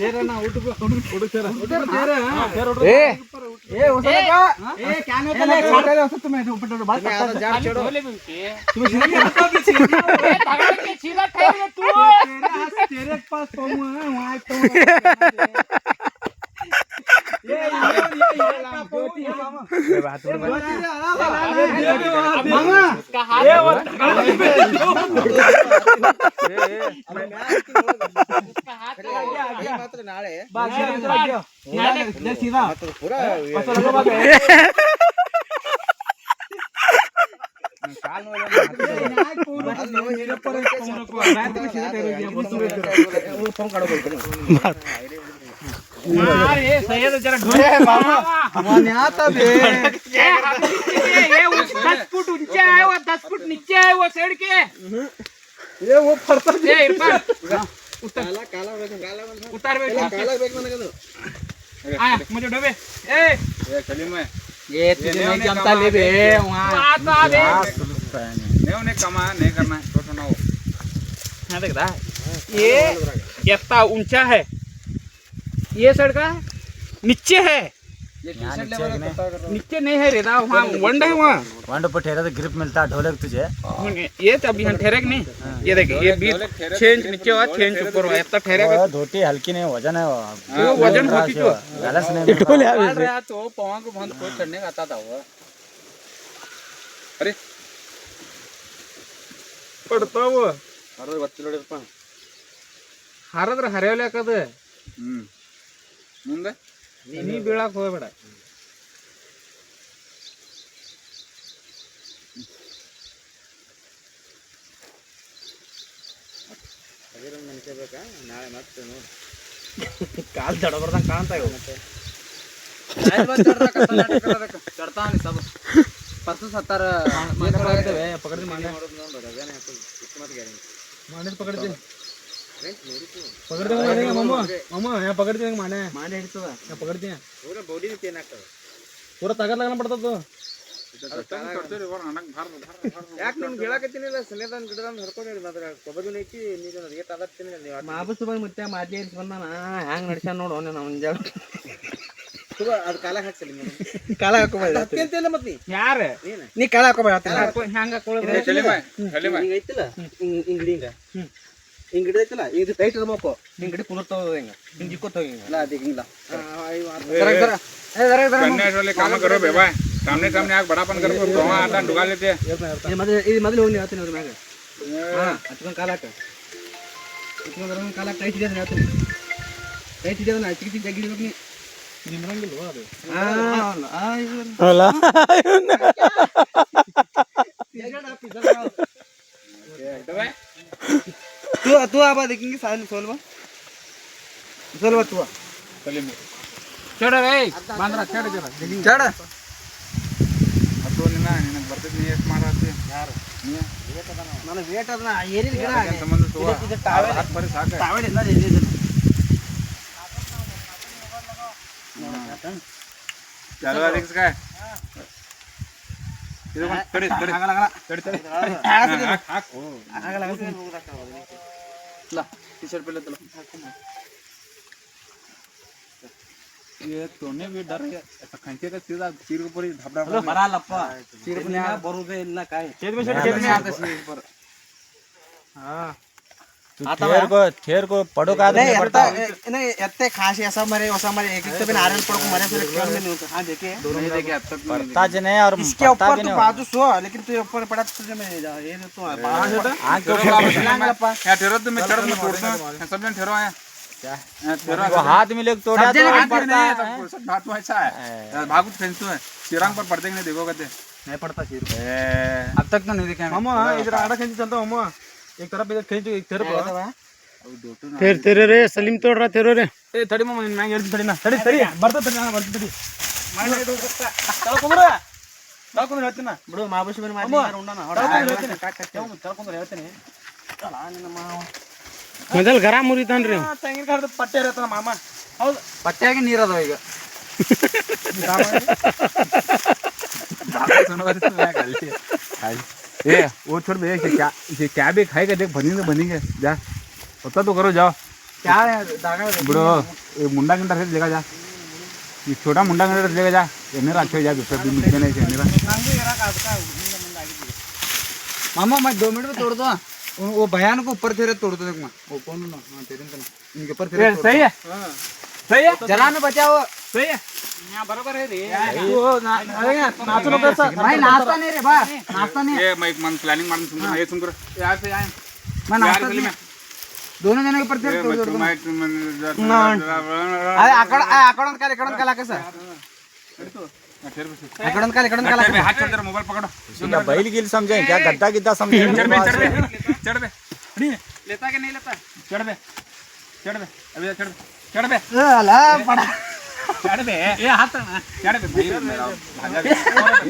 ಸೇರಣ್ಣ ಊಟಕ್ಕೆ ಹುಡುಗ ಸೇರ क्या तेरे पास नाले सीधा पूरा जरा ये 10 फुट ऊंचा है वो 10 फुट नीचे है वो साइड के ये वो फरता है इरफान उतार आया मुझे डबे ए चलिए मैं ये तुझे नहीं जमता ले बे वहां नहीं कमा नहीं करना है छोटा ना हो देख रहा ये कितना ऊंचा है ये सड़का नीचे है नीचे नहीं है रेदा वहाँ वंड है वहाँ वंड पर ठहरा तो ग्रिप मिलता है ढोलक तुझे ये तो अभी हम ठहरे नहीं ये देखिए ये बीच 6 इंच नीचे हुआ 6 इंच ऊपर हुआ इतना ठहरेगा धोती हल्की नहीं वजन है वो वजन होती तो बैलेंस नहीं रहा तो पवन को बंद कोई चढ़ने का आता था वो अरे पड़ता वो अरे बच्चे लोग ಹಾರದ್ರ ಹರಿಯಲಾಕದ ಮುಂದೆ ನೀ ಬೀಳಾಕ ಹೋಗಬೇಡ ನಾಳೆ ಮತ್ತೆ ಕಾಲ್ ದಡಬರ್ದಂಗ ಕಾಣ್ತಾ ಇವ ಮತ್ತೆ चढ़ता नहीं सब परसों 70 पकड़ते माने पकड़ते पकड़ते माने मामा मामा यहाँ पकड़ते हैं माने माने हिड़ता यहाँ पकड़ते हैं पूरा बॉडी में पेन आता पूरा ताकत लगाना पड़ता तो ಯಾಕೆ ನಿಮ್ ಹೇಳಕತ್ತೀನಿಲ್ಲ ಸನೇದಾನ್ ಗಿಡದಾನ್ ಹರ್ಕೊಂಡಿ ಮಾತ್ರ ಕೊಬ್ಬರಿ ಐತಿ ನೀರು ಏಟ್ ಅದರ್ತೀನಿ ಮಾಬಸ್ ಬಂದು ಮತ್ತೆ ಮಾದ್ಲಿ ಬಂದಾನ ಹ್ಯಾಂಗ್ ನಡ್ಸ್ಯಾನ ನೋಡು ಅವನ ಮುಂಜಾನೆ ಅದು ಕಾಲ ಹಾಕ್ಸಲಿ ಕಾಲ ಹಾಕೋಬೇಡ ಅಂತೆಲ್ಲ ಮತ್ ಯಾರ ನೀ ಕಾಲ ಹಾಕೋಬೇಡ ಹ್ಯಾಂಗ ಹಾಕೊಳ್ಳೋದು ಹಿಂಗ ಐತಿಲ್ಲ ಹಿಂಗ್ ಹಿಂಗ ಹಿಂಗ್ ಗಿಡ ಐತಿಲ್ಲ ಇದು ಟೈಟ್ ಇರ್ಬೇಕು ಹಿಂಗ್ ಗಿಡ ಕುದುರ್ತಾವ ಹಿಂಗ ಹಿಂಗ್ ಜಿಕ್ಕೋತ ಇಲ್ಲ ಅದು ಹಿಂಗಿಲ್ಲ काम करो बेबा सामने सामने आग बड़ापन कर दोवा आता डुगा लेते ये मदल होनी आते न मैग हां अतकन कालाट इतना गरम काला टाइट दे ना ना चिकची जगी बकनी निमरंगिल हो ಅದು होला तू आबा देखेंगे साल सोलवा तू चलिए चढ़ रे बांद्रा चढ़ जरा चढ़ ಅದು ನಿನ್ನ ಬರ್ತದೆ ನೀ ಎಷ್ಟು ಮಾಡಾತಿ ಯಾರು ನೀ ನನ್ನ ವೇಟ್ ಅದನ್ನ ಏರಿನ ಗಿಡ ಸಂಬಂಧ ತೋ ಇದು ಟಾವೆಲ್ ಹಾತ್ ಬರಿ ಸಾಕ ಟಾವೆಲ್ ಇಲ್ಲ ಇಲ್ಲಿ चलो रिक्स का ಇದು ತಡಿ ತಡಿ ಆಗಲ್ಲ ತಡಿ ಹಾಕ್ ಆಗಲ್ಲ ಇಲ್ಲ टी-शर्ट पहले तलो ये तोने भी डर है खंचे का सीधा सिर ऊपर ही धबड़ा बरा लप्पा सिर पे बरोदे ಇಲ್ಲ काय खेत में आता सिर ऊपर हां ठेर को पड़ो का नहीं पड़ता नहीं इतने खास ऐसा मरे एक एक पे नारायण पड़ो को मरे से खेल में नहीं हां देखे दोनों देखे अब तक पड़ता ज नहीं और इसके ऊपर तो बाजू सो लेकिन तू ऊपर पड़ा तुझे मैं जा ये तो आंख के ऊपर क्या ठहरो तो मैं चढ़ में तोड़ता हूं सब जन ठहरो आया क्या ठहरो वो हाथ में लेके तोड़ा तो पड़ता है सब बात तो ऐसा है भागुत फेंस तो है सिरंग पर पड़ते नहीं देखो कहते नहीं पड़ता सिर अब तक तो नहीं देखा मामा इधर आड़ा खींच चलता मामा एक तरफ इधर खींच एक तरफ तेरे रे सलीम तोड़ रहा तेरे रे ए थड़ी मामा मैं ಹೇಳ್ತೀನಿ थड़ी ना थड़ी थड़ी ಬರ್ತಾ थड़ी ना ಬರ್ತಾ थड़ी ಮಾಡಿ ತಳ್ಕೊಂಡ್ರ ಹೇಳ್ತೀನಿ ನಾ ಬಿಡು ಮಾಬಸ್ ಬರಿ ಮಾಡಿ ಉಂಡನ ಹೇಳ್ತೀನಿ ತಳ್ಕೊಂಡ್ರ ಹೇಳ್ತೀನಿ ಚಲ ನಿನ್ನ ಮಾವ ಮೊದಲ ಗರಾ ಮುರಿತಾನ್ರಿ ತೆಂಗಿನ ಕಾರದ ಪಟ್ಟೆ ಇರತ್ತನ ಮಾಮ ಹೌದು ಪಟ್ಟೆಗೆ ನೀರು ಅದಾವ ಈಗ ए वो छोड़ दे क्या भी खाएगा देख बनेंगे जा होता तो करो जाओ बिडो मुंडा गिंडा से लेगा जा ये छोटा मुंडा गिंडा लेगा जा एनेरा अच्छे जा दूसरा भी मिलते नहीं एनेरा मामा मैं 2 मिनट में तोड़ दो वो भयान को ऊपर तेरे तोड़ दो देखो वो कौन ना हां तेरे ना इनके ऊपर तेरे सही है सही है जला में बचाओ सही है यहां बरोबर है रे नाचू नको भाई नाश्ता नहीं रे बा नाश्ता नहीं ये मैं एक मन प्लानिंग मारने सुन ये सुन कर यार से आए मैं नाश्ता नहीं दोनों जने के ऊपर तेरे तोड़ दो अरे आकडन काला कैसा आकडन काला हाथ चल जरा मोबाइल पकड़ो बैल गिल समझे क्या गद्दा गिद्दा समझे चढ़ बे लेता कि नहीं लेता चढ़ बे अभी चढ़ बे अला पड़ा चढ़ बे ये हाथ ना चढ़ बे भाई मेरा भाजा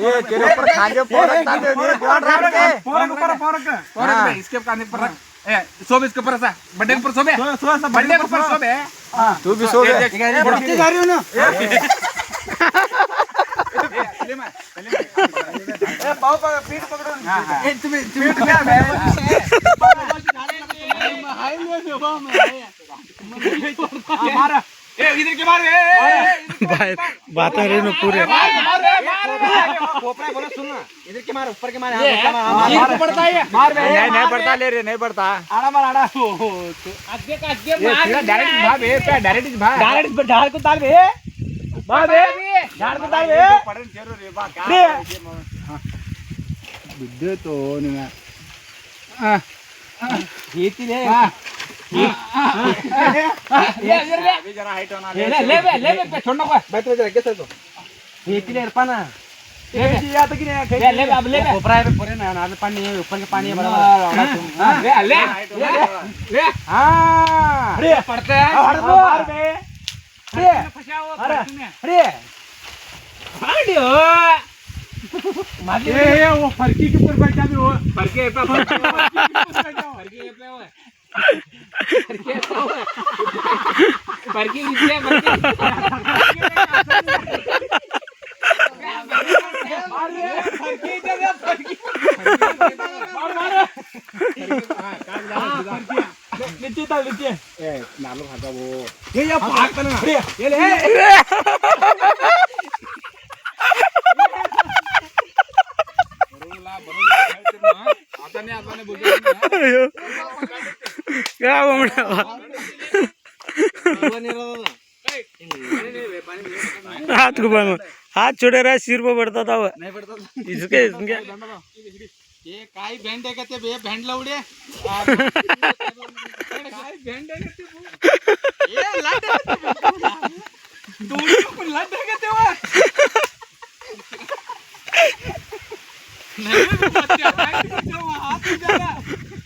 ये तेरे ऊपर खांजे फोड़ रखता है ये ध्यान रख के फोरक बे इसके कांधे पर रख ए सो बे इसके ऊपर ऐसा बड्डे के ऊपर सो बे बड्डे के ऊपर सो बे तू भी सो गया बढ़ती जा रही हो ना ए पाव पर पीठ पकड़ो ए तुम्हें क्या है हाई ले जो बा में मार ए इधर के मार बात है रे न पूरे कोपरा बोलो सुन ना इधर के मार ऊपर के मार हां पड़ता है मार बे नहीं पड़ता ले रे नहीं पड़ता आड़ा मार आड़ा आगे मार डायरेक्ट भाग बे डायरेक्ट भाग ढाल को ताल बे मार बे ढाल को ताल बे पड़न जरूर रे बा क्या बिड्डे तो नहीं खेती ले अभी जरा हाइट होना ले बे छोड़ना को बैठ जरा कैसे तो खेती ले इरफाना ले ले अब ले कोपरा है पूरे ना ना पानी है ऊपर के पानी है बड़ा ले हां अरे पड़ते हैं मार बे अरे फसाओ अरे हाडियो मार ले वो फरकी के ऊपर बैठा भी हो फरके पे फरके नीचे नीचे नालो खाता वो ये भाग ना ये ले आता नहीं बोल क्या बमड़ा हाथ को बांधो हाथ छोड़े रहा सिर पे पड़ता था वो नहीं पड़ता इसके ये काय भेंड आहे का ते बे भेंड लावडे काय भेंड आहे का ते ये लाट दोन्ही पण लाट आहे का तेव्हा नाही बच्चा काय तेव्हा हात उडाला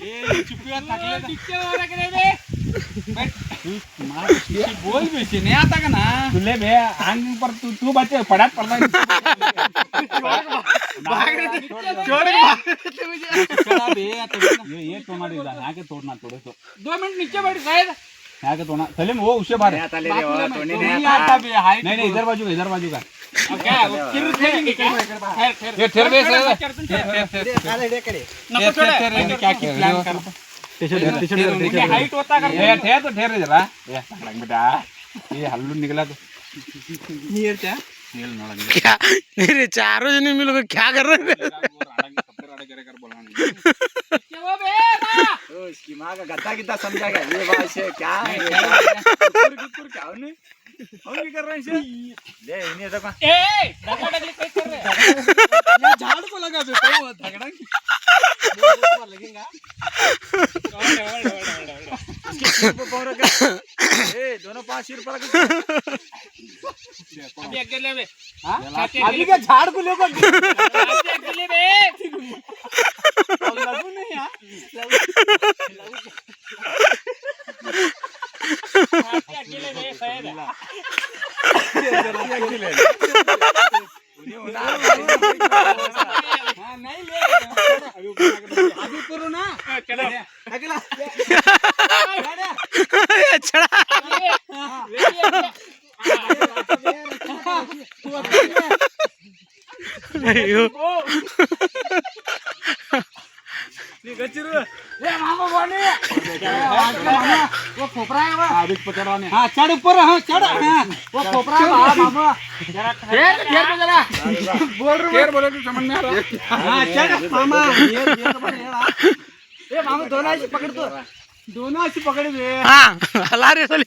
ए चुपिया टाकले पिक्चर वाला करे बे बोल बेशी नहीं आता का ना तुले बे आंग पर तू बच्चे पड़ात पड़ता छोड़ चला बे ये तोड़ना दे यहाँ के तोड़ना थोड़े तो 2 मिनट नीचे बैठ गए यहाँ के तोड़ना चले वो उससे बाहर नहीं आता बे हाइट नहीं इधर बाजू का अब क्या फिर ये ठहर बे क्या की प्लान कर हाइट होता कर ठहर तो ठहर जरा बेटा ये हल्लू निकला तो नियर क्या क्या मेरे चारों जने मिलकर क्या कर रहे थे इसकी माँ का गद्दा कितना समझा गया ये बात से क्या है क्या हम भी कर रहे हैं ले इन्हें देखो ए धक्का डगली कैसे कर रहे ये झाड़ को लगा दे तो धगड़ा लगेगा इसके सिर पे पाँव रखा ए दोनों 5 सिर पर रखा अभी आगे ले बे हां अभी क्या झाड़ को लेकर आगे ले बे लगू नहीं यार आगे ले बे शायद आगे ले नहीं ले अभी करो ना चलो अगला छड़ा अयो ये मामा बोले वो खोपरा है वो अभी पकड़ रहा है हाँ चढ़ ऊपर हाँ चढ़ हाँ वो खोपरा है मामा घेर पे जरा बोल रहा घेर बोले तो समझ में आ रहा हाँ चढ़ मामा ये तो बड़े यार ए मामा दोनों ऐसे पकड़ तो दोनों अच्छी पकड़ दे हला रे साली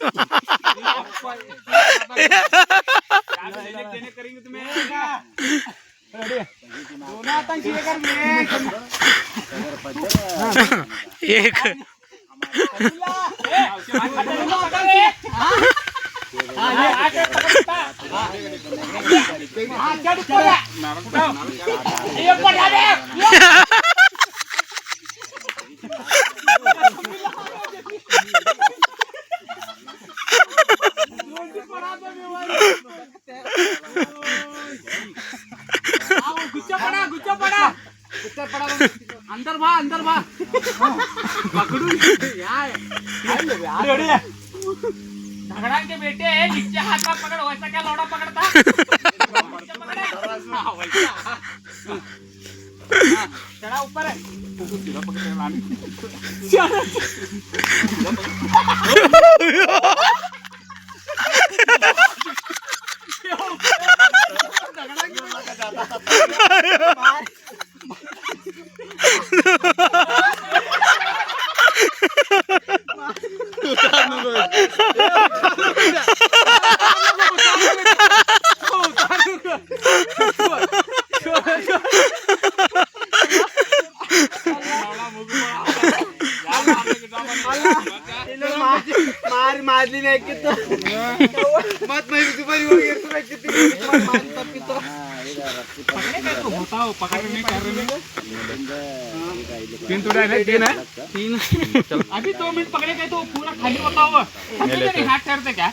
देने करेंगे तुम्हें दोनों आतंकी कर एक गुच्चा पड़ा अंदर भा पकड़ू झगड़ा के बेटे नीचे हाथ में पकड़ वैसा क्या लौड़ा पकड़ता चढ़ा ऊपर है मारली नाही की तो मत नाही दुपारी वगैरे तुला किती मारली तप्पी तो बताओ पकड़ने नहीं कर रहे तीन टुकड़ा है तीन है तीन अभी 2 मिनट पकड़े गए तो पूरा खाली बताओ हाथ ठहरते क्या